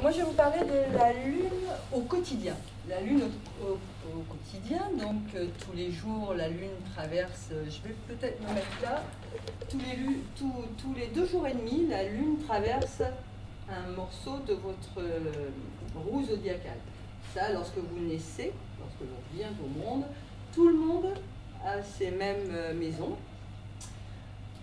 Moi, je vais vous parler de la Lune au quotidien. La Lune au quotidien, donc tous les jours, la Lune traverse, je vais peut-être me mettre là, tous les 2 jours et demi, la Lune traverse un morceau de votre roue zodiacale. Ça, lorsque vous naissez, lorsque l'on vient au monde, tout le monde a ces mêmes maisons.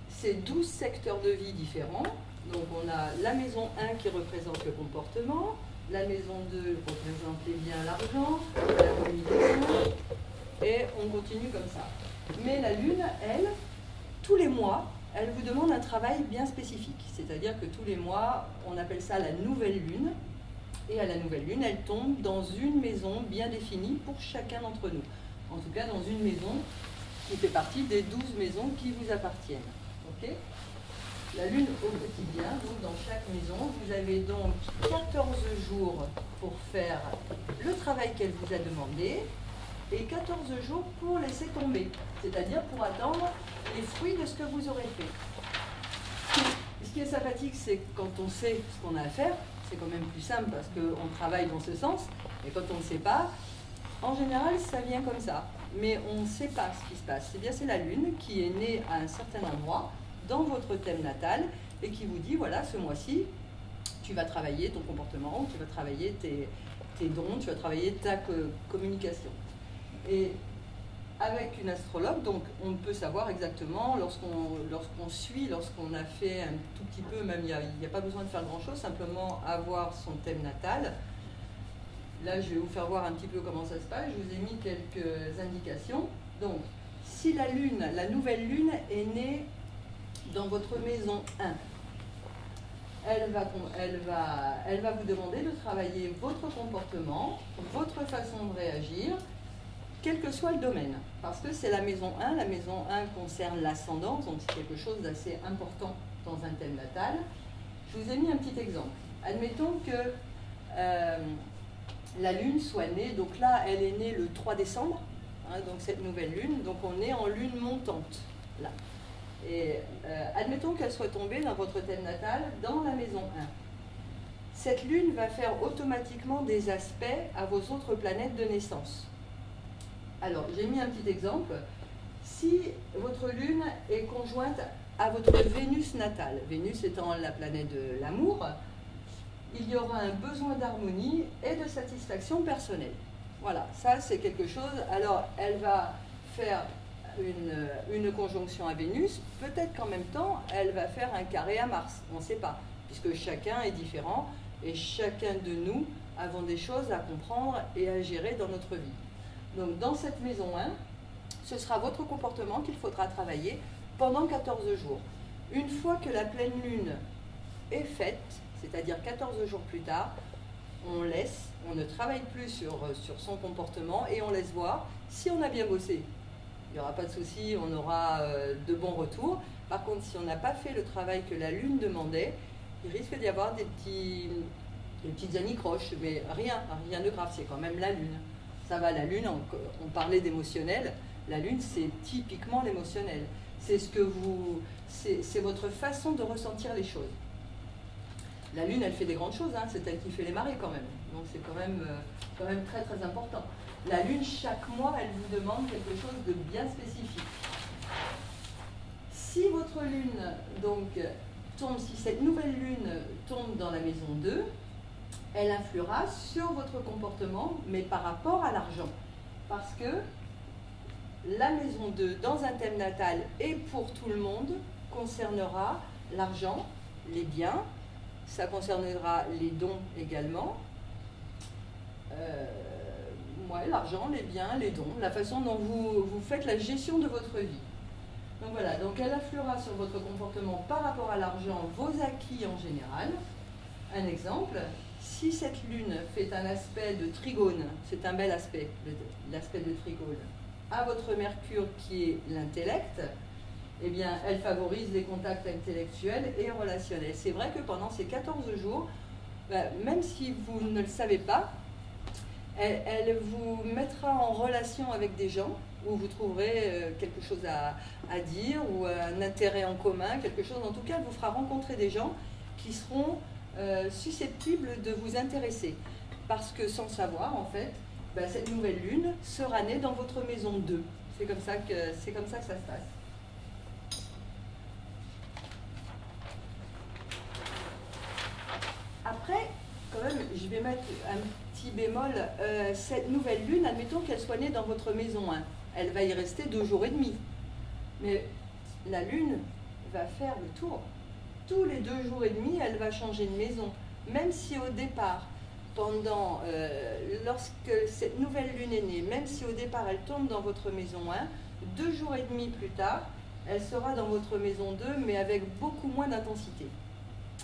C'est 12 secteurs de vie différents. Donc on a la maison 1 qui représente le comportement, la maison 2 représente les biens, l'argent, la communication, et on continue comme ça. Mais la Lune, elle, tous les mois, elle vous demande un travail bien spécifique. C'est-à-dire que tous les mois, on appelle ça la nouvelle Lune, et à la nouvelle Lune, elle tombe dans une maison bien définie pour chacun d'entre nous. En tout cas, dans une maison qui fait partie des 12 maisons qui vous appartiennent. Ok ? La Lune au quotidien, donc dans chaque maison, vous avez donc 14 jours pour faire le travail qu'elle vous a demandé et 14 jours pour laisser tomber, c'est-à-dire pour attendre les fruits de ce que vous aurez fait. Ce qui est sympathique, c'est que quand on sait ce qu'on a à faire, c'est quand même plus simple parce qu'on travaille dans ce sens, et quand on ne sait pas, en général, ça vient comme ça, mais on ne sait pas ce qui se passe. C'est-à-dire c'est la Lune qui est née à un certain endroit, dans votre thème natal, et qui vous dit, voilà, ce mois-ci, tu vas travailler ton comportement, tu vas travailler tes dons, tu vas travailler ta communication. Et avec une astrologue, donc on peut savoir exactement, lorsqu'on suit, lorsqu'on a fait un tout petit peu, même il n'y a pas besoin de faire grand-chose, simplement avoir son thème natal. Là, je vais vous faire voir un petit peu comment ça se passe. Je vous ai mis quelques indications. Donc, si la Lune, la nouvelle Lune est née dans votre maison 1, elle va vous demander de travailler votre comportement, votre façon de réagir, quel que soit le domaine. Parce que c'est la maison 1 concerne l'ascendance, donc c'est quelque chose d'assez important dans un thème natal. Je vous ai mis un petit exemple. Admettons que la Lune soit née, donc là elle est née le 3 décembre, hein, donc cette nouvelle Lune, donc on est en Lune montante, là. Et admettons qu'elle soit tombée dans votre thème natal, dans la maison 1. Cette Lune va faire automatiquement des aspects à vos autres planètes de naissance. Alors, j'ai mis un petit exemple. Si votre Lune est conjointe à votre Vénus natale, Vénus étant la planète de l'amour, il y aura un besoin d'harmonie et de satisfaction personnelle. Voilà, ça c'est quelque chose. Alors, elle va faire une conjonction à Vénus, peut-être qu'en même temps, elle va faire un carré à Mars, on ne sait pas, puisque chacun est différent et chacun de nous avons des choses à comprendre et à gérer dans notre vie. Donc dans cette maison 1, ce sera votre comportement qu'il faudra travailler pendant 14 jours. Une fois que la pleine lune est faite, c'est-à-dire 14 jours plus tard, on ne travaille plus sur son comportement et on laisse voir si on a bien bossé. Il n'y aura pas de souci, on aura de bons retours. Par contre, si on n'a pas fait le travail que la Lune demandait, il risque d'y avoir des petites anicroches, mais rien de grave, c'est quand même la Lune. Ça va, la Lune, on parlait d'émotionnel, la Lune c'est typiquement l'émotionnel. C'est votre façon de ressentir les choses. La Lune, elle fait des grandes choses, hein, c'est elle qui fait les marées quand même. Donc c'est quand même très très important. La Lune, chaque mois, elle vous demande quelque chose de bien spécifique. Si votre Lune, donc, si cette nouvelle Lune tombe dans la maison 2, elle influera sur votre comportement, mais par rapport à l'argent. Parce que la maison 2, dans un thème natal et pour tout le monde, concernera l'argent, les biens, ça concernera les dons également. L'argent, les biens, les dons, la façon dont vous faites la gestion de votre vie. Donc voilà, donc elle influera sur votre comportement par rapport à l'argent, vos acquis en général. Un exemple, si cette lune fait un aspect de trigone, c'est un bel aspect, l'aspect de trigone, à votre Mercure qui est l'intellect, eh bien elle favorise les contacts intellectuels et relationnels. C'est vrai que pendant ces 14 jours, même si vous ne le savez pas, elle vous mettra en relation avec des gens où vous trouverez quelque chose à dire ou un intérêt en commun, quelque chose. En tout cas, elle vous fera rencontrer des gens qui seront susceptible de vous intéresser. Parce que sans savoir, en fait, cette nouvelle lune sera née dans votre maison 2. C'est comme ça que ça se passe. Après, quand même, je vais mettre un petit bémol. Cette nouvelle lune, admettons qu'elle soit née dans votre maison 1. Elle va y rester 2 jours et demi. Mais la lune va faire le tour. Tous les 2 jours et demi, elle va changer de maison. Même si au départ, lorsque cette nouvelle lune est née, même si au départ elle tombe dans votre maison 1, 2 jours et demi plus tard, elle sera dans votre maison 2, mais avec beaucoup moins d'intensité.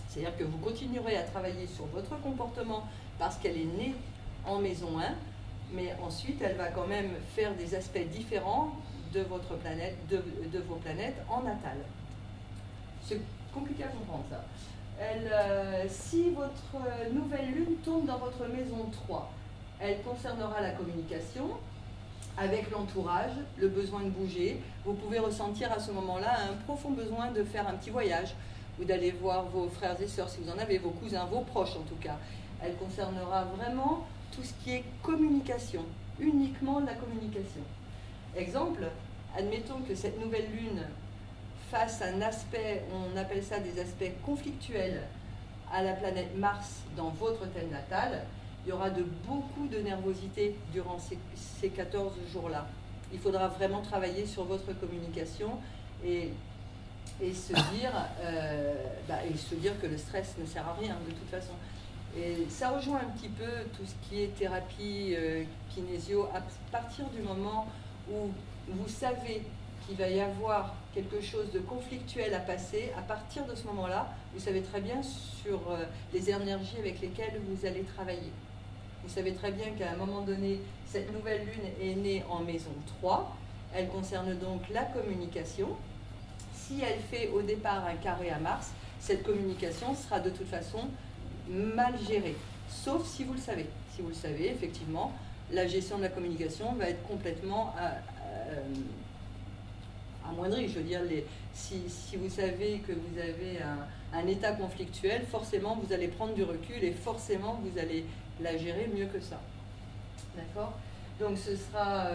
C'est-à-dire que vous continuerez à travailler sur votre comportement parce qu'elle est née en maison 1, mais ensuite elle va quand même faire des aspects différents de votre planète, de vos planètes en natal. C'est compliqué à comprendre ça. Si votre nouvelle lune tombe dans votre maison 3, elle concernera la communication avec l'entourage, le besoin de bouger. Vous pouvez ressentir à ce moment-là un profond besoin de faire un petit voyage ou d'aller voir vos frères et sœurs si vous en avez, vos cousins, vos proches en tout cas. Elle concernera vraiment tout ce qui est communication, uniquement la communication. Exemple, admettons que cette nouvelle lune fasse un aspect, on appelle ça des aspects conflictuels à la planète Mars dans votre thème natal, il y aura beaucoup de nervosité durant ces 14 jours-là. Il faudra vraiment travailler sur votre communication et se dire que le stress ne sert à rien de toute façon. Et ça rejoint un petit peu tout ce qui est thérapie, kinésio, à partir du moment où vous savez qu'il va y avoir quelque chose de conflictuel à passer, à partir de ce moment-là, vous savez très bien sur les énergies avec lesquelles vous allez travailler. Vous savez très bien qu'à un moment donné, cette nouvelle lune est née en maison 3, elle concerne donc la communication. Si elle fait au départ un carré à Mars, cette communication sera de toute façon mal gérée, sauf si vous le savez. Si vous le savez, effectivement, la gestion de la communication va être complètement amoindrie. Je veux dire, si vous savez que vous avez un état conflictuel, forcément vous allez prendre du recul et forcément vous allez la gérer mieux que ça. D'accord? Donc ce sera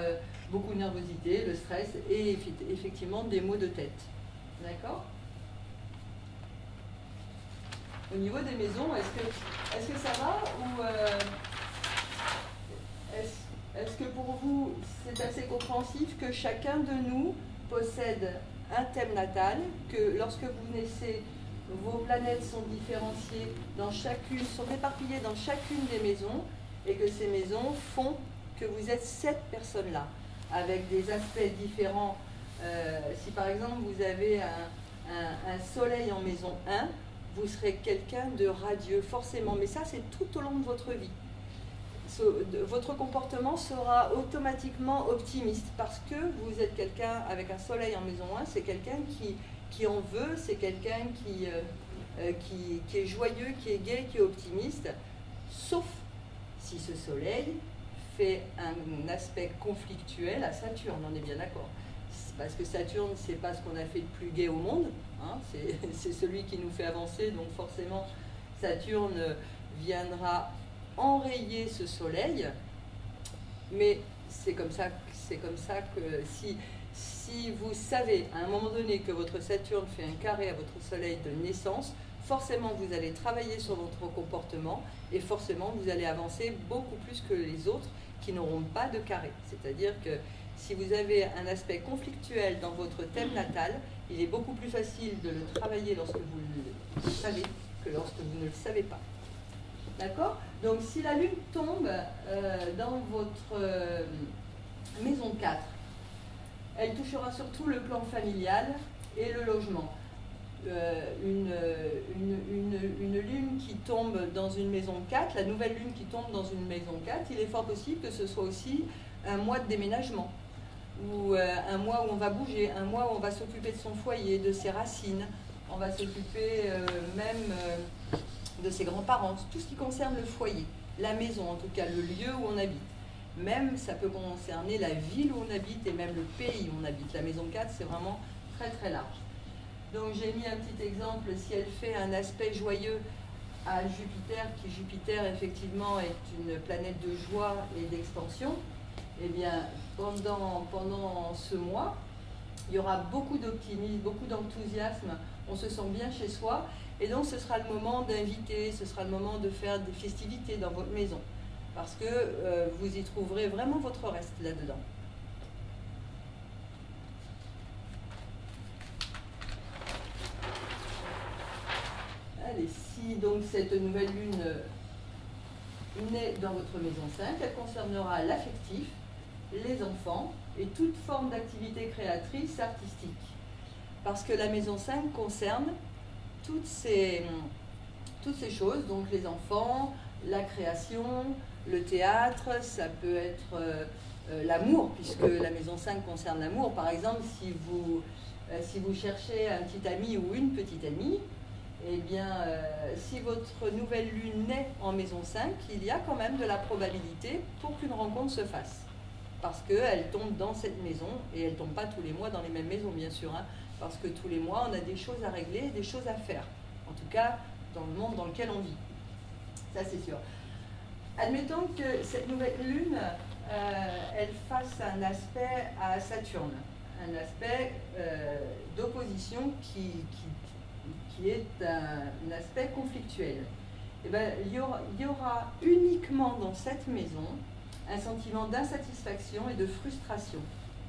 beaucoup de nervosité, le stress et effectivement des maux de tête. D'accord? Au niveau des maisons, est-ce que ça va ou est-ce que pour vous c'est assez compréhensif que chacun de nous possède un thème natal, que lorsque vous naissez, vos planètes sont différenciées sont éparpillées dans chacune des maisons et que ces maisons font que vous êtes cette personne-là, avec des aspects différents. Si par exemple vous avez un soleil en maison 1, vous serez quelqu'un de radieux, forcément, mais ça c'est tout au long de votre vie. Votre comportement sera automatiquement optimiste parce que vous êtes quelqu'un avec un soleil en maison 1, c'est quelqu'un qui en veut, c'est quelqu'un qui est joyeux, qui est gai, qui est optimiste, sauf si ce soleil fait un aspect conflictuel à Saturne, on est bien d'accord. Parce que Saturne, c'est pas ce qu'on a fait de plus gai au monde, hein, c'est celui qui nous fait avancer, donc forcément Saturne viendra enrayer ce soleil, mais c'est comme ça que si vous savez à un moment donné que votre Saturne fait un carré à votre soleil de naissance, forcément vous allez travailler sur votre comportement et forcément vous allez avancer beaucoup plus que les autres qui n'auront pas de carré. C'est-à-dire que si vous avez un aspect conflictuel dans votre thème natal, il est beaucoup plus facile de le travailler lorsque vous le savez que lorsque vous ne le savez pas. D'accord? Donc si la lune tombe dans votre maison 4, elle touchera surtout le plan familial et le logement. Une lune qui tombe dans une maison 4, la nouvelle lune qui tombe dans une maison 4, il est fort possible que ce soit aussi un mois de déménagement, ou un mois où on va bouger, un mois où on va s'occuper de son foyer, de ses racines, on va s'occuper même de ses grands-parents, tout ce qui concerne le foyer, la maison en tout cas, le lieu où on habite. Même ça peut concerner la ville où on habite et même le pays où on habite. La maison 4, c'est vraiment très très large. Donc j'ai mis un petit exemple, si elle fait un aspect joyeux à Jupiter, qui Jupiter effectivement est une planète de joie et d'expansion, eh bien pendant ce mois, il y aura beaucoup d'optimisme, beaucoup d'enthousiasme, on se sent bien chez soi, et donc ce sera le moment d'inviter, ce sera le moment de faire des festivités dans votre maison, parce que vous y trouverez vraiment votre reste là-dedans. Allez, si donc cette nouvelle lune naît dans votre maison 5, elle concernera l'affectif, les enfants et toute forme d'activité créatrice artistique. Parce que la maison 5 concerne toutes ces choses, donc les enfants, la création, le théâtre, ça peut être l'amour, puisque la maison 5 concerne l'amour. Par exemple, si vous cherchez un petit ami ou une petite amie, eh bien, si votre nouvelle lune naît en maison 5, il y a quand même de la probabilité pour qu'une rencontre se fasse. Parce qu'elle tombe dans cette maison, et elle ne tombe pas tous les mois dans les mêmes maisons, bien sûr, hein, parce que tous les mois, on a des choses à régler et des choses à faire. En tout cas, dans le monde dans lequel on vit. Ça, c'est sûr. Admettons que cette nouvelle lune, elle fasse un aspect à Saturne, un aspect d'opposition qui est un aspect conflictuel. Et bien, il y aura uniquement dans cette maison un sentiment d'insatisfaction et de frustration.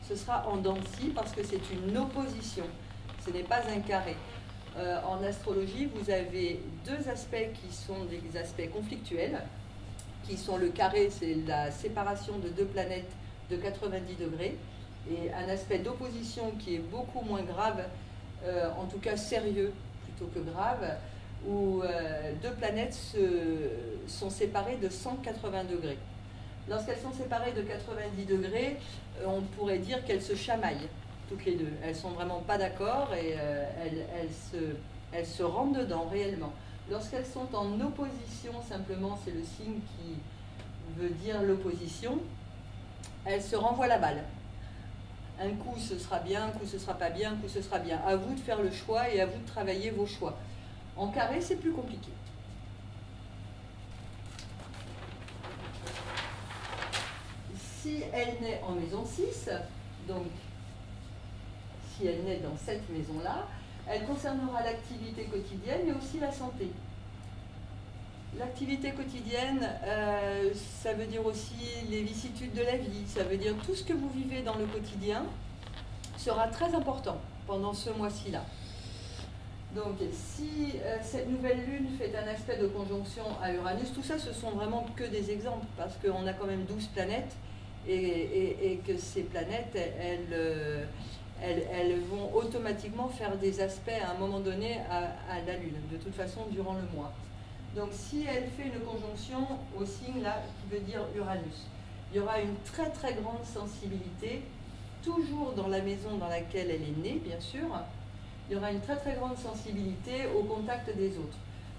Ce sera en dents de scie parce que c'est une opposition, ce n'est pas un carré. En astrologie, vous avez deux aspects qui sont des aspects conflictuels, qui sont le carré, c'est la séparation de deux planètes de 90 degrés, et un aspect d'opposition qui est beaucoup moins grave, en tout cas sérieux plutôt que grave, où deux planètes sont séparées de 180 degrés. Lorsqu'elles sont séparées de 90 degrés, on pourrait dire qu'elles se chamaillent, toutes les deux. Elles ne sont vraiment pas d'accord et elles se rentrent dedans réellement. Lorsqu'elles sont en opposition, simplement, c'est le signe qui veut dire l'opposition, elles se renvoient la balle. Un coup ce sera bien, un coup ce sera pas bien, un coup ce sera bien. À vous de faire le choix et à vous de travailler vos choix. En carré, c'est plus compliqué. Si elle naît en maison 6, donc si elle naît dans cette maison-là, elle concernera l'activité quotidienne mais aussi la santé. L'activité quotidienne, ça veut dire aussi les vicissitudes de la vie, ça veut dire tout ce que vous vivez dans le quotidien sera très important pendant ce mois-ci-là. Donc si cette nouvelle lune fait un aspect de conjonction à Uranus, tout ça ce sont vraiment que des exemples parce qu'on a quand même 12 planètes et que ces planètes, elles vont automatiquement faire des aspects à un moment donné à la lune, de toute façon durant le mois. Donc si elle fait une conjonction au signe là qui veut dire Uranus, il y aura une très très grande sensibilité, toujours dans la maison dans laquelle elle est née bien sûr, il y aura une très très grande sensibilité au contact des autres.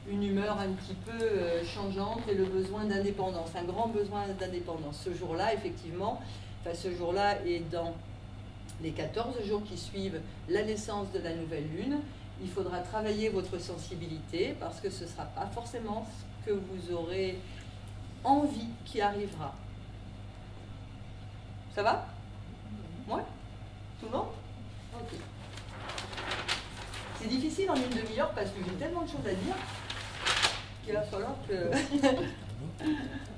Une humeur un petit peu changeante et le besoin d'indépendance, un grand besoin d'indépendance. Ce jour-là, effectivement, enfin ce jour-là est dans les 14 jours qui suivent la naissance de la nouvelle lune, il faudra travailler votre sensibilité parce que ce ne sera pas forcément ce que vous aurez envie qui arrivera. Ça va? Ouais? Tout le monde? Ok. C'est difficile en une demi-heure parce que j'ai tellement de choses à dire qu'il va falloir que...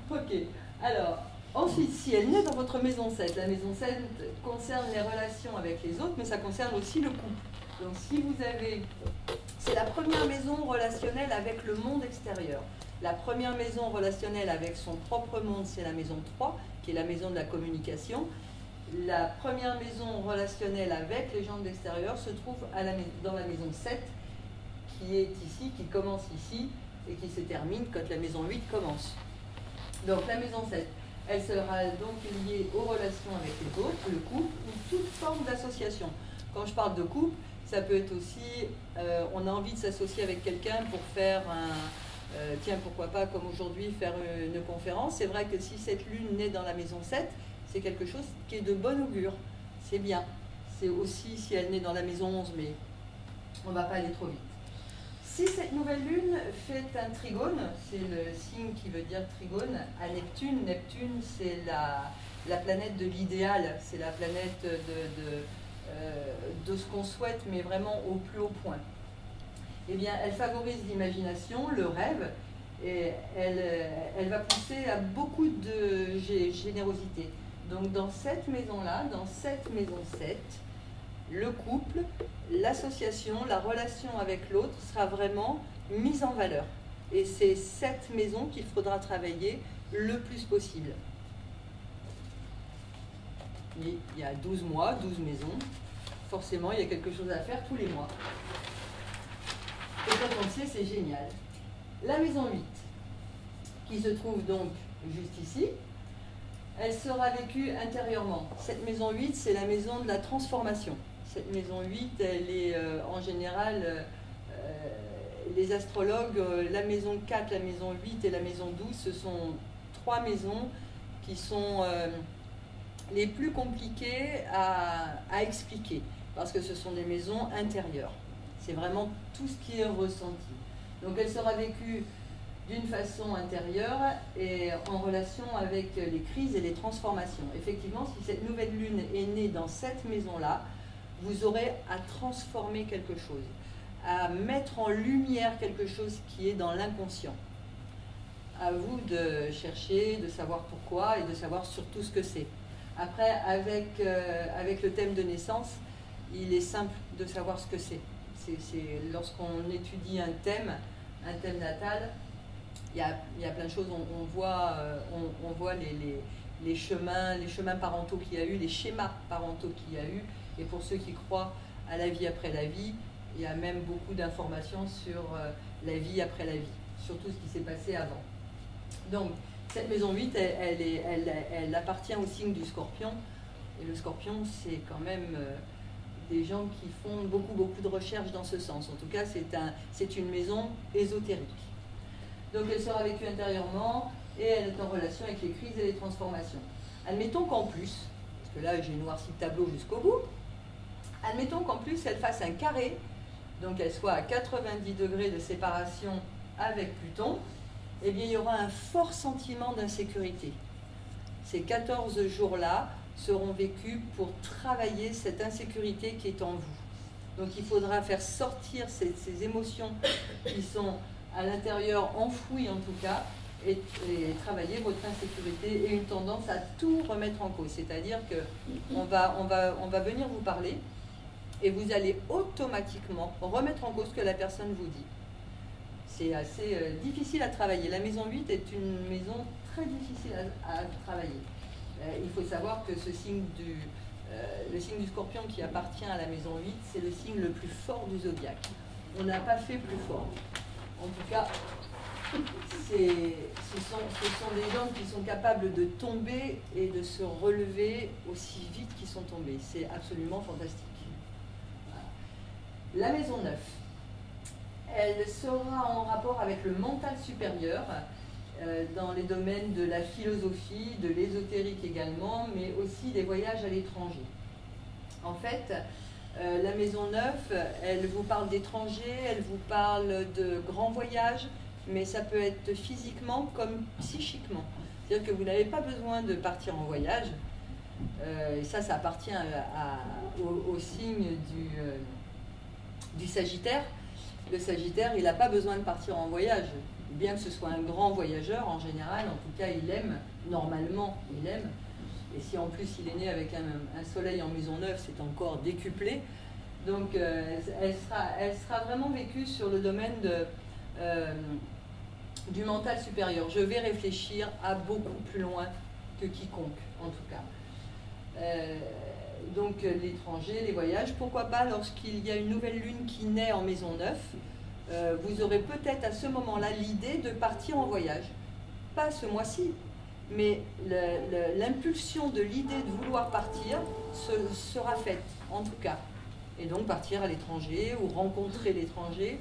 Ok. Alors, ensuite, si elle naît dans votre maison 7, la maison 7 concerne les relations avec les autres, mais ça concerne aussi le couple. Donc si vous avez... C'est la première maison relationnelle avec le monde extérieur. La première maison relationnelle avec son propre monde, c'est la maison 3, qui est la maison de la communication. La première maison relationnelle avec les gens de l'extérieur se trouve dans la maison 7, qui est ici, qui commence ici, et qui se termine quand la maison 8 commence. Donc la maison 7, elle sera donc liée aux relations avec les autres, le couple, ou toute forme d'association. Quand je parle de couple, ça peut être aussi, on a envie de s'associer avec quelqu'un pour faire tiens, pourquoi pas, comme aujourd'hui, faire une conférence. C'est vrai que si cette lune naît dans la maison 7, c'est quelque chose qui est de bon augure. C'est bien. C'est aussi si elle naît dans la maison 11, mais on ne va pas aller trop vite. Si cette nouvelle lune fait un trigone, c'est le signe qui veut dire trigone, à Neptune, Neptune c'est la planète de l'idéal, c'est la planète de ce qu'on souhaite, mais vraiment au plus haut point. Eh bien, elle favorise l'imagination, le rêve, et elle va pousser à beaucoup de générosité. Donc dans cette maison-là, dans cette maison 7, le couple, l'association, la relation avec l'autre sera vraiment mise en valeur. Et c'est cette maison qu'il faudra travailler le plus possible. Et il y a 12 mois, 12 maisons. Forcément, il y a quelque chose à faire tous les mois. Et quand on le sait, c'est génial. La maison 8, qui se trouve donc juste ici, elle sera vécue intérieurement. Cette maison 8, c'est la maison de la transformation. Cette maison 8, elle est en général, les astrologues, la maison 4, la maison 8 et la maison 12, ce sont 3 maisons qui sont les plus compliquées à expliquer, parce que ce sont des maisons intérieures. C'est vraiment tout ce qui est ressenti. Donc elle sera vécue d'une façon intérieure et en relation avec les crises et les transformations. Effectivement, si cette nouvelle lune est née dans cette maison-là, vous aurez à transformer quelque chose, à mettre en lumière quelque chose qui est dans l'inconscient. À vous de chercher, de savoir pourquoi et de savoir surtout ce que c'est. Après, avec le thème de naissance, il est simple de savoir ce que c'est. Lorsqu'on étudie un thème natal, il y a plein de choses, on voit les chemins parentaux qu'il y a eu, les schémas parentaux qu'il y a eu, et pour ceux qui croient à la vie après la vie, il y a même beaucoup d'informations sur la vie après la vie, surtout ce qui s'est passé avant. Donc, cette maison 8, elle appartient au signe du Scorpion, et le Scorpion, c'est quand même des gens qui font beaucoup de recherches dans ce sens. En tout cas, c'est une maison ésotérique. Donc elle sera vécue intérieurement et elle est en relation avec les crises et les transformations. Admettons qu'en plus, parce que là j'ai noirci le tableau jusqu'au bout, admettons qu'en plus elle fasse un carré, donc elle soit à 90 degrés de séparation avec Pluton, eh bien il y aura un fort sentiment d'insécurité. Ces 14 jours-là seront vécus pour travailler cette insécurité qui est en vous. Donc il faudra faire sortir ces émotions qui sont à l'intérieur, enfouies en tout cas, et travailler votre insécurité et une tendance à tout remettre en cause. C'est-à-dire qu'on va venir vous parler et vous allez automatiquement remettre en cause ce que la personne vous dit. C'est assez difficile à travailler. La maison 8 est une maison très difficile à travailler. Il faut savoir que le signe du Scorpion qui appartient à la maison 8, c'est le signe le plus fort du zodiaque. On n'a pas fait plus fort. En tout cas, ce sont des gens qui sont capables de tomber et de se relever aussi vite qu'ils sont tombés. C'est absolument fantastique. Voilà. La maison 9, elle sera en rapport avec le mental supérieur, dans les domaines de la philosophie, de l'ésotérique également, mais aussi des voyages à l'étranger. En fait, la maison 9, elle vous parle d'étrangers, elle vous parle de grands voyages, mais ça peut être physiquement comme psychiquement. C'est-à-dire que vous n'avez pas besoin de partir en voyage, et ça appartient au signe du Sagittaire. Le Sagittaire, il n'a pas besoin de partir en voyage. Bien que ce soit un grand voyageur, en général, en tout cas, il aime, normalement, il aime. Et si en plus il est né avec un soleil en maison 9, c'est encore décuplé. Donc elle sera vraiment vécue sur le domaine du mental supérieur. Je vais réfléchir à beaucoup plus loin que quiconque, en tout cas. Donc l'étranger, les voyages, pourquoi pas lorsqu'il y a une nouvelle lune qui naît en maison 9, vous aurez peut-être à ce moment-là l'idée de partir en voyage. Pas ce mois-ci, mais l'impulsion de l'idée de vouloir partir sera faite, en tout cas. Et donc partir à l'étranger ou rencontrer l'étranger,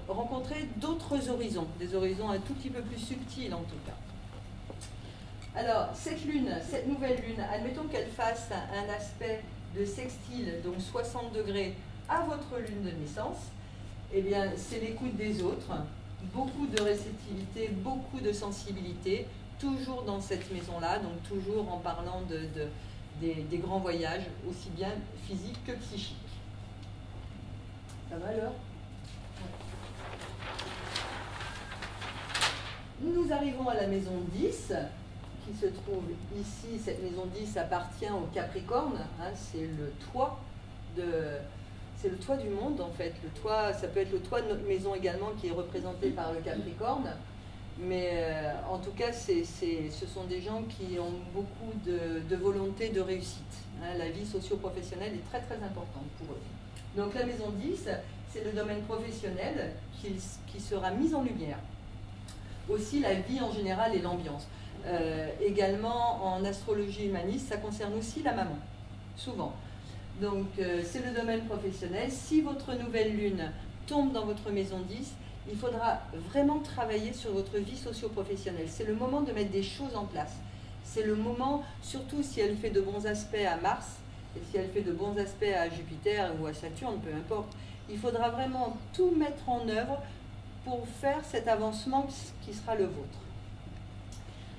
rencontrer d'autres horizons, des horizons un tout petit peu plus subtils en tout cas. Alors, cette lune, cette nouvelle lune, admettons qu'elle fasse un aspect de sextile, donc 60 degrés, à votre lune de naissance, eh bien, c'est l'écoute des autres, beaucoup de réceptivité, beaucoup de sensibilité, toujours dans cette maison-là, donc toujours en parlant des grands voyages, aussi bien physiques que psychiques. Ça va alors? Nous arrivons à la maison 10, qui se trouve ici. Cette maison 10 appartient au Capricorne, hein, c'est le toit du monde en fait. Le toit, ça peut être le toit de notre maison également qui est représenté par le Capricorne. Mais en tout cas, ce sont des gens qui ont beaucoup de volonté de réussite. Hein. La vie socio-professionnelle est très très importante pour eux. Donc la maison 10, c'est le domaine professionnel qui sera mis en lumière. Aussi la vie en général et l'ambiance. Également en astrologie humaniste, ça concerne aussi la maman, souvent. Donc c'est le domaine professionnel. Si votre nouvelle lune tombe dans votre maison 10, il faudra vraiment travailler sur votre vie socio-professionnelle. C'est le moment de mettre des choses en place. C'est le moment, surtout si elle fait de bons aspects à Mars, et si elle fait de bons aspects à Jupiter ou à Saturne, peu importe, il faudra vraiment tout mettre en œuvre pour faire cet avancement qui sera le vôtre.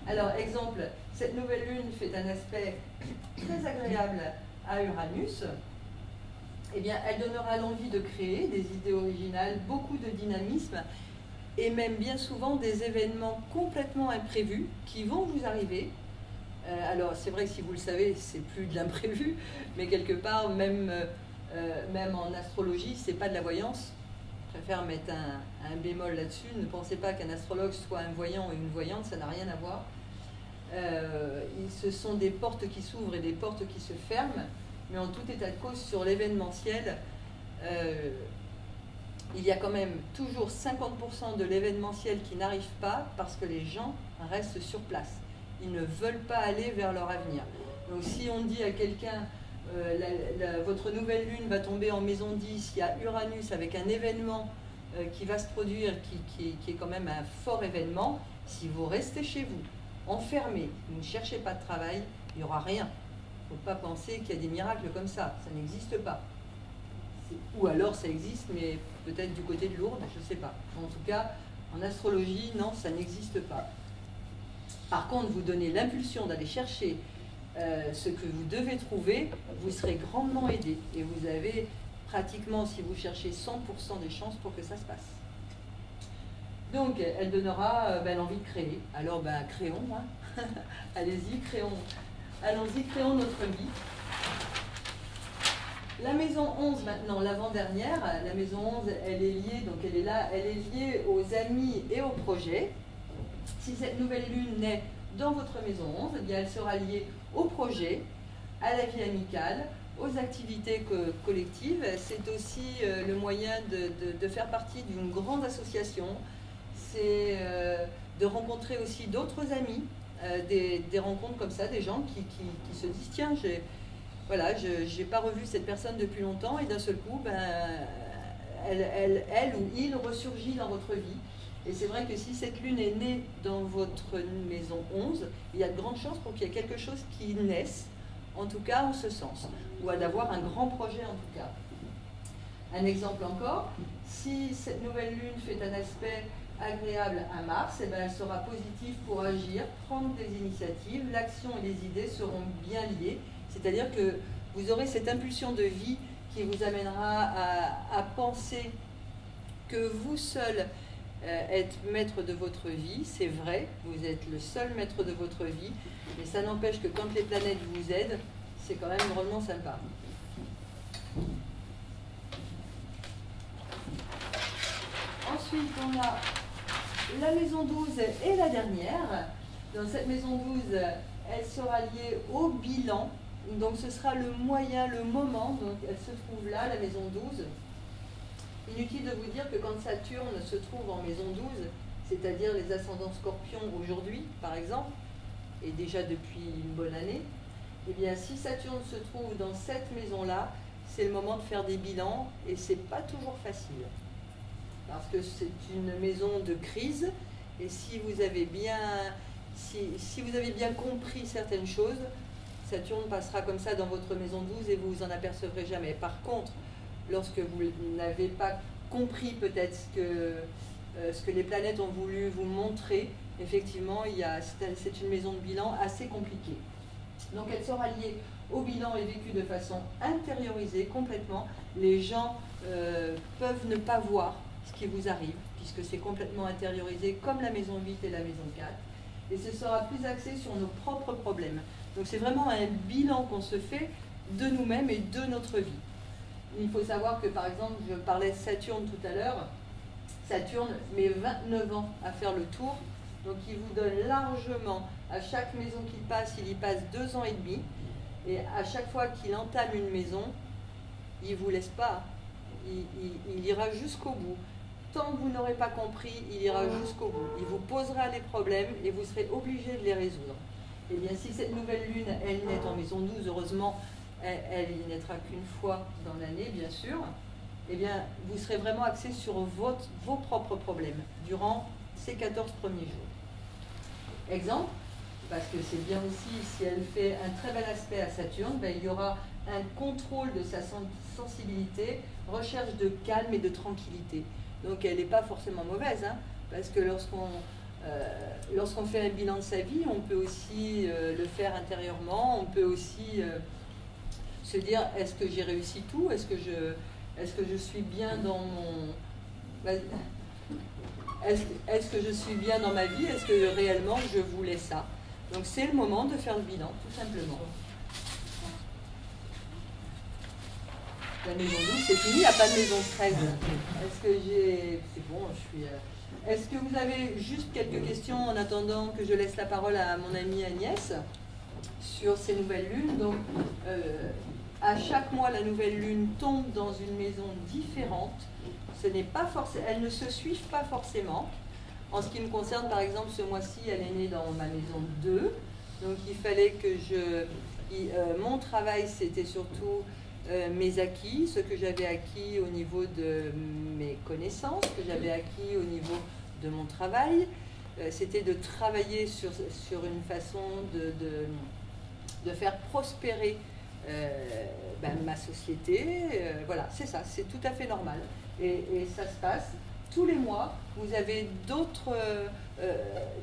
Alors, exemple, cette nouvelle lune fait un aspect très agréable à Uranus. Eh bien, elle donnera l'envie de créer des idées originales, beaucoup de dynamisme et même bien souvent des événements complètement imprévus qui vont vous arriver. Alors, c'est vrai que si vous le savez, c'est plus de l'imprévu, mais quelque part, même en astrologie, c'est pas de la voyance. Je préfère mettre un bémol là-dessus. Ne pensez pas qu'un astrologue soit un voyant ou une voyante, ça n'a rien à voir. Ce sont des portes qui s'ouvrent et des portes qui se ferment. Mais en tout état de cause, sur l'événementiel, il y a quand même toujours 50% de l'événementiel qui n'arrive pas parce que les gens restent sur place. Ils ne veulent pas aller vers leur avenir. Donc si on dit à quelqu'un, votre nouvelle lune va tomber en maison 10, il y a Uranus avec un événement qui va se produire, qui est quand même un fort événement, si vous restez chez vous, enfermés, vous ne cherchez pas de travail, il n'y aura rien. Il ne faut pas penser qu'il y a des miracles comme ça n'existe pas. Ou alors ça existe, mais peut-être du côté de Lourdes, je ne sais pas. En tout cas, en astrologie, non, ça n'existe pas. Par contre, vous donnez l'impulsion d'aller chercher ce que vous devez trouver, vous serez grandement aidé. Et vous avez pratiquement, si vous cherchez 100% des chances pour que ça se passe. Donc, elle donnera l'envie de créer. Alors, créons, hein. Allez-y, créons. Allons-y, créons notre vie. La maison 11 maintenant, l'avant-dernière, la maison 11, elle est liée, donc elle est là, elle est liée aux amis et aux projets. Si cette nouvelle lune naît dans votre maison 11, eh bien elle sera liée aux projets, à la vie amicale, aux activités collectives. C'est aussi le moyen de faire partie d'une grande association. C'est de rencontrer aussi d'autres amis, des rencontres comme ça, des gens qui se disent tiens, voilà, je n'ai pas revu cette personne depuis longtemps et d'un seul coup, elle ou il ressurgit dans votre vie. Et c'est vrai que si cette lune est née dans votre maison 11, il y a de grandes chances pour qu'il y ait quelque chose qui naisse, en tout cas en ce sens, ou d'avoir un grand projet en tout cas. Un exemple encore, si cette nouvelle lune fait un aspect agréable à Mars, eh elle sera positive pour agir, prendre des initiatives, l'action et les idées seront bien liées. C'est-à-dire que vous aurez cette impulsion de vie qui vous amènera à penser que vous seul êtes maître de votre vie. C'est vrai, vous êtes le seul maître de votre vie, mais ça n'empêche que quand les planètes vous aident, c'est quand même vraiment sympa. Ensuite, on a la maison 12 et la dernière. Dans cette maison 12, elle sera liée au bilan. Donc ce sera le moyen, le moment, donc elle se trouve là, la maison 12. Inutile de vous dire que quand Saturne se trouve en maison 12, c'est-à-dire les ascendants scorpions aujourd'hui, par exemple, et déjà depuis une bonne année, eh bien si Saturne se trouve dans cette maison-là, c'est le moment de faire des bilans et c'est pas toujours facile. Parce que c'est une maison de crise et si vous avez bien compris certaines choses, Saturne passera comme ça dans votre maison 12 et vous vous en apercevrez jamais. Par contre, lorsque vous n'avez pas compris peut-être ce que les planètes ont voulu vous montrer, effectivement, c'est une maison de bilan assez compliquée. Donc elle sera liée au bilan et vécue de façon intériorisée complètement. Les gens peuvent ne pas voir ce qui vous arrive, puisque c'est complètement intériorisé, comme la maison 8 et la maison 4. Et ce sera plus axé sur nos propres problèmes. Donc c'est vraiment un bilan qu'on se fait de nous-mêmes et de notre vie. Il faut savoir que, par exemple, je parlais de Saturne tout à l'heure. Saturne met 29 ans à faire le tour. Donc il vous donne largement, à chaque maison qu'il passe, il y passe 2 ans et demi. Et à chaque fois qu'il entame une maison, il ne vous laisse pas. Il ira jusqu'au bout. Tant que vous n'aurez pas compris, il ira jusqu'au bout. Il vous posera des problèmes et vous serez obligé de les résoudre. Et bien si cette nouvelle lune, elle naît en maison 12, heureusement, elle y naîtra qu'une fois dans l'année, bien sûr, eh bien, vous serez vraiment axé sur vos propres problèmes durant ces 14 premiers jours. Exemple, parce que c'est bien aussi, si elle fait un très bel aspect à Saturne, ben, il y aura un contrôle de sa sensibilité, recherche de calme et de tranquillité. Donc elle n'est pas forcément mauvaise, hein, parce que lorsqu'on fait un bilan de sa vie, on peut aussi le faire intérieurement, on peut aussi se dire, est-ce que j'ai réussi tout, est-ce que je suis bien dans mon... Est-ce que je suis bien dans ma vie, est-ce que réellement je voulais ça? Donc c'est le moment de faire le bilan, tout simplement. La maison 12, c'est fini, il n'y a pas de maison 13. Est-ce que j'ai... C'est bon, je suis... Est-ce que vous avez juste quelques questions en attendant que je laisse la parole à mon amie Agnès sur ces nouvelles lunes? Donc, à chaque mois, la nouvelle lune tombe dans une maison différente. Ce n'est pas forcément... Elles ne se suivent pas forcément. En ce qui me concerne, par exemple, ce mois-ci, elle est née dans ma maison 2. Donc, il fallait que mon travail, c'était surtout mes acquis, ce que j'avais acquis au niveau de mes connaissances, que j'avais acquis au niveau de mon travail. C'était de travailler sur une façon de faire prospérer ma société. Voilà, c'est ça, c'est tout à fait normal. Et ça se passe tous les mois. Vous avez d'autres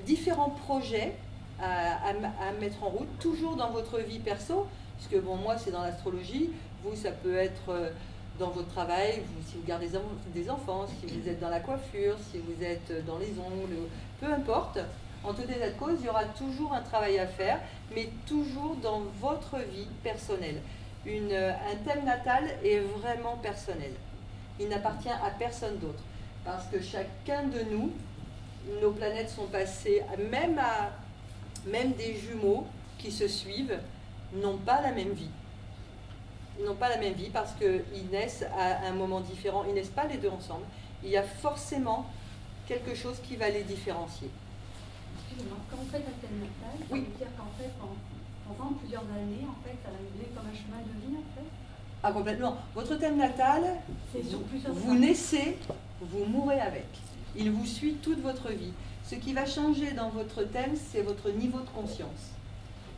différents projets à mettre en route, toujours dans votre vie perso, puisque bon, moi c'est dans l'astrologie, vous ça peut être dans votre travail, si vous gardez des enfants, si vous êtes dans la coiffure, si vous êtes dans les ongles, peu importe. En tout état de cause, il y aura toujours un travail à faire, mais toujours dans votre vie personnelle. Un thème natal est vraiment personnel. Il n'appartient à personne d'autre. Parce que chacun de nous, nos planètes sont passées, même des jumeaux qui se suivent, n'ont pas la même vie. Ils n'ont pas la même vie parce qu'ils naissent à un moment différent. Ils naissent pas les deux ensemble. Il y a forcément quelque chose qui va les différencier. Excusez-moi, quand vous faites un thème natal, ça veut dire qu'en fait, pendant plusieurs années, en fait, ça va nous donner comme un chemin de vie, en fait? Ah, complètement. Votre thème natal, vous naissez, vous mourrez avec. Il vous suit toute votre vie. Ce qui va changer dans votre thème, c'est votre niveau de conscience.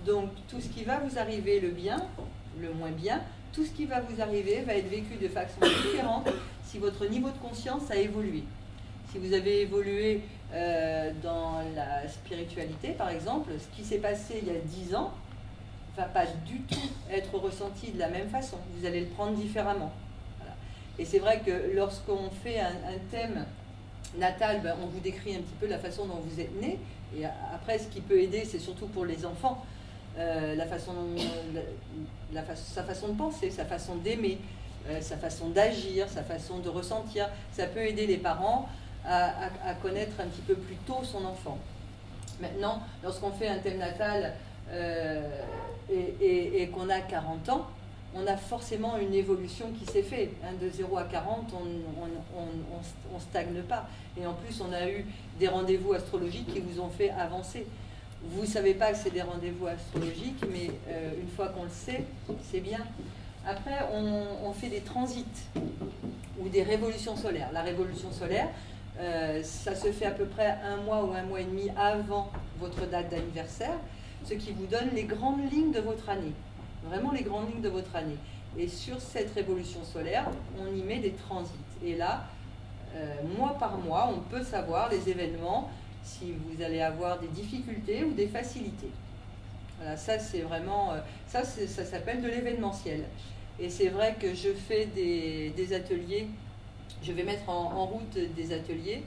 Donc, tout ce qui va vous arriver, le bien, le moins bien, tout ce qui va vous arriver va être vécu de façon différente si votre niveau de conscience a évolué. Si vous avez évolué dans la spiritualité, par exemple, ce qui s'est passé il y a 10 ans ne va pas du tout être ressenti de la même façon. Vous allez le prendre différemment. Voilà. Et c'est vrai que lorsqu'on fait un thème natal, on vous décrit un petit peu la façon dont vous êtes né. Et après, ce qui peut aider, c'est surtout pour les enfants, sa façon de penser, sa façon d'aimer, sa façon d'agir, sa façon de ressentir. Ça peut aider les parents à connaître un petit peu plus tôt son enfant. Maintenant, lorsqu'on fait un thème natal et qu'on a 40 ans, on a forcément une évolution qui s'est faite. De 0 à 40, on ne stagne pas. Et en plus, on a eu des rendez-vous astrologiques qui vous ont fait avancer. Vous ne savez pas que c'est des rendez-vous astrologiques, mais une fois qu'on le sait, c'est bien. Après, on fait des transits ou des révolutions solaires. La révolution solaire, ça se fait à peu près 1 mois ou 1 mois et demi avant votre date d'anniversaire, ce qui vous donne les grandes lignes de votre année. Vraiment les grandes lignes de votre année. Et sur cette révolution solaire, on y met des transits. Et là, mois par mois, on peut savoir les événements, si vous allez avoir des difficultés ou des facilités. Voilà, ça c'est vraiment, ça s'appelle de l'événementiel. Et c'est vrai que je fais des ateliers, je vais mettre en route des ateliers,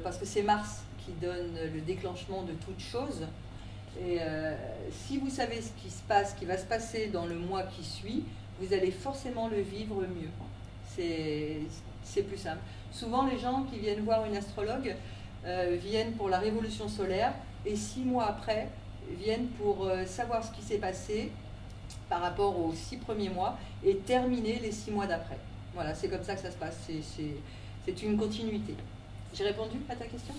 parce que c'est Mars qui donne le déclenchement de toute chose. Et si vous savez ce qui se passe, ce qui va se passer dans le mois qui suit, vous allez forcément le vivre mieux. C'est plus simple. Souvent, les gens qui viennent voir une astrologue viennent pour la révolution solaire et 6 mois après viennent pour savoir ce qui s'est passé par rapport aux 6 premiers mois et terminer les 6 mois d'après. Voilà, c'est comme ça que ça se passe. C'est une continuité. J'ai répondu à ta question?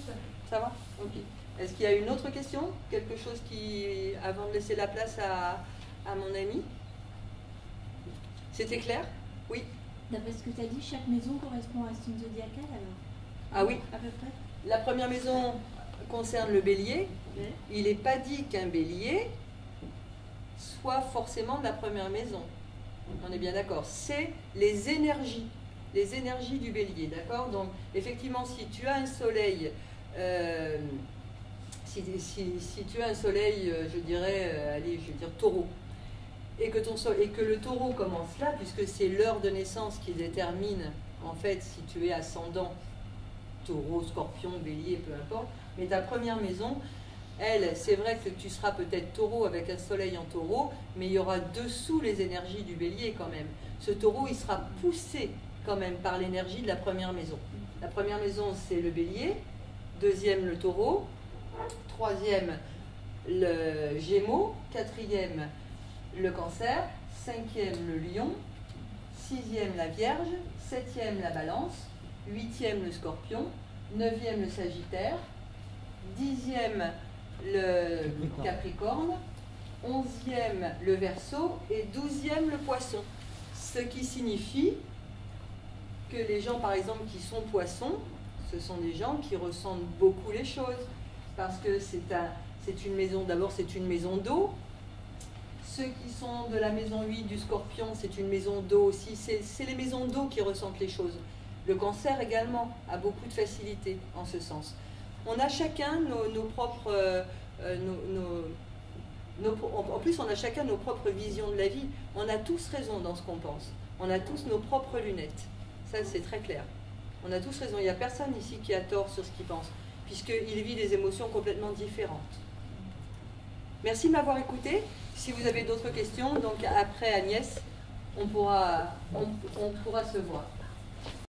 Ça va? Ok. Est-ce qu'il y a une autre question? Quelque chose qui, avant de laisser la place à mon ami? C'était clair? Oui. D'après ce que tu as dit, chaque maison correspond à un signe zodiacal alors? Ah oui. À peu près. La première maison concerne le bélier. Oui. Il n'est pas dit qu'un bélier soit forcément de la première maison. On est bien d'accord. C'est les énergies du bélier, d'accord? Donc, effectivement, si tu as un soleil, si tu as un soleil, je dirais, allez, je vais dire taureau, et que le taureau commence là, puisque c'est l'heure de naissance qui détermine, en fait, si tu es ascendant taureau, scorpion, bélier, peu importe, mais ta première maison, elle, c'est vrai que tu seras peut-être taureau avec un soleil en taureau, mais il y aura dessous les énergies du bélier quand même. Ce taureau, il sera poussé quand même par l'énergie de la première maison. La première maison, c'est le bélier, deuxième, le taureau, troisième, le gémeaux, quatrième, le cancer, cinquième, le lion, sixième, la vierge, septième, la balance, huitième, le scorpion, neuvième, le sagittaire, dixième, le capricorne, onzième, le verseau et douzième, le poisson. Ce qui signifie que les gens, par exemple, qui sont poissons, ce sont des gens qui ressentent beaucoup les choses. Parce que c'est une maison, d'abord c'est une maison d'eau. Ceux qui sont de la maison 8 du scorpion, c'est une maison d'eau aussi. C'est les maisons d'eau qui ressentent les choses. Le cancer également a beaucoup de facilité en ce sens. On a chacun nos propres... en plus, on a chacun nos propres visions de la vie. On a tous raison dans ce qu'on pense. On a tous nos propres lunettes. Ça, c'est très clair. On a tous raison. Il n'y a personne ici qui a tort sur ce qu'il pense, puisqu'il vit des émotions complètement différentes. Merci de m'avoir écouté. Si vous avez d'autres questions, donc après Agnès, on pourra se voir.